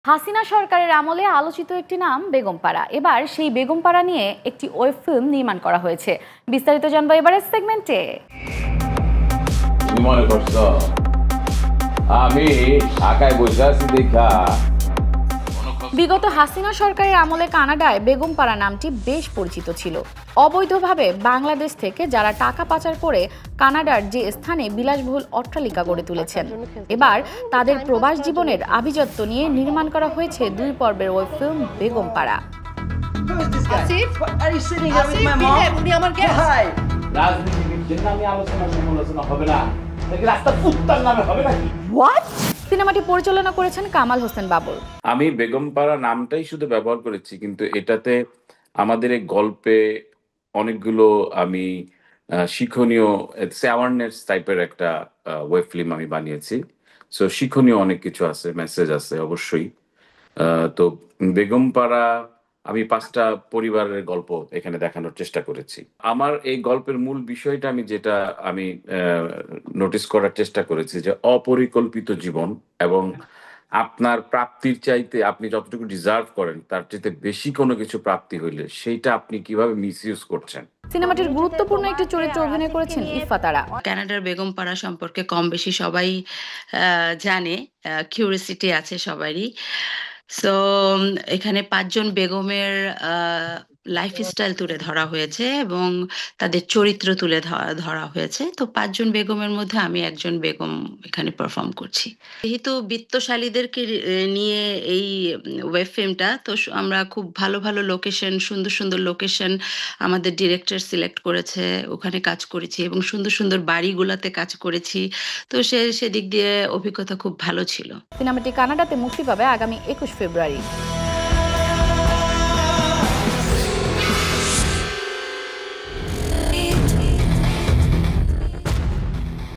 হাসিনা সরকারের আমলে আলোচিত একটি নাম বেগমপাড়া। এবার সেই বেগমপাড়া নিয়ে একটি ওয়েব ফিল্ম নির্মাণ করা হয়েছে। বিস্তারিত জানবো এবারের সেগমেন্টে। মনে করছো আমি ঢাকায় বসে আছি দেখা? বিগত হাসিনা সরকারের আমলে কানাডায় বেগমপাড়া নামটি বেশ পরিচিত ছিল। অবৈধভাবে বাংলাদেশ থেকে যারা টাকা পাচার করে কানাডার যে স্থানে বিলাসবহুল অট্টালিকা গড়ে তুলেছেন, এবার তাদের প্রবাস জীবনের আভিজাত্য নিয়ে নির্মাণ করা হয়েছে 2 পর্বের ওয়েব ফিল্ম বেগমপাড়া। সিনেমাটি পরিচালনা করেছেন কামাল হোসেন বাবুল। আমি বেগমপাড়া নামটাই শুধু ব্যবহার করেছি, কিন্তু এটাতে আমাদের এই গল্পে অনেকগুলো আমি শিক্ষণীয় অ্যাওয়ারনেস টাইপের একটা ওয়েব ফিল্ম আমি বানিয়েছি। সো শিক্ষণীয় অনেক কিছু আছে, মেসেজ আছে অবশ্যই। তো বেগমপাড়া আমি 5টা পরিবারের গল্প এখানে দেখানোর চেষ্টা করেছি। আমার এই গল্পের মূল বিষয়টা যেটা আমি নোটিস করার চেষ্টা করেছি যে অপরিকল্পিত জীবন এবং আপনার প্রাপ্তির চাইতে আপনি যতটুকু ডিজার্ভ করেন তার চাইতে বেশি কোনো কিছু প্রাপ্তি হইলে সেইটা আপনি কিভাবে মিসইউজ করছেন। সিনেমাটির গুরুত্বপূর্ণ একটি চরিত্রে অভিনয় করেছেন ইফফাতারা। কানাডার বেগমপাড়া সম্পর্কে কম বেশি সবাই জানে, কিউরিসিটি আছে সবারই। সো এখানে 5 জন বেগমের লাইফস্টাইল তুলে ধরা হয়েছে এবং তাদের চরিত্র তুলে ধরা হয়েছে। তো 5 জন বেগমের মধ্যে আমি একজন বেগম এখানে পারফর্ম করছি। যেহেতু বিত্তশালীদেরকে নিয়ে এই ওয়েব ফিল্মটা, তো আমরা খুব ভালো ভালো লোকেশন, সুন্দর সুন্দর লোকেশন আমাদের ডিরেক্টর সিলেক্ট করেছে, ওখানে কাজ করেছি এবং সুন্দর সুন্দর বাড়িগুলোতে কাজ করেছি। তো সেদিক দিয়ে অভিজ্ঞতা খুব ভালো ছিল। সিনেমাটি কানাডাতে মুক্তি পাবে আগামী 21 ফেব্রুয়ারি।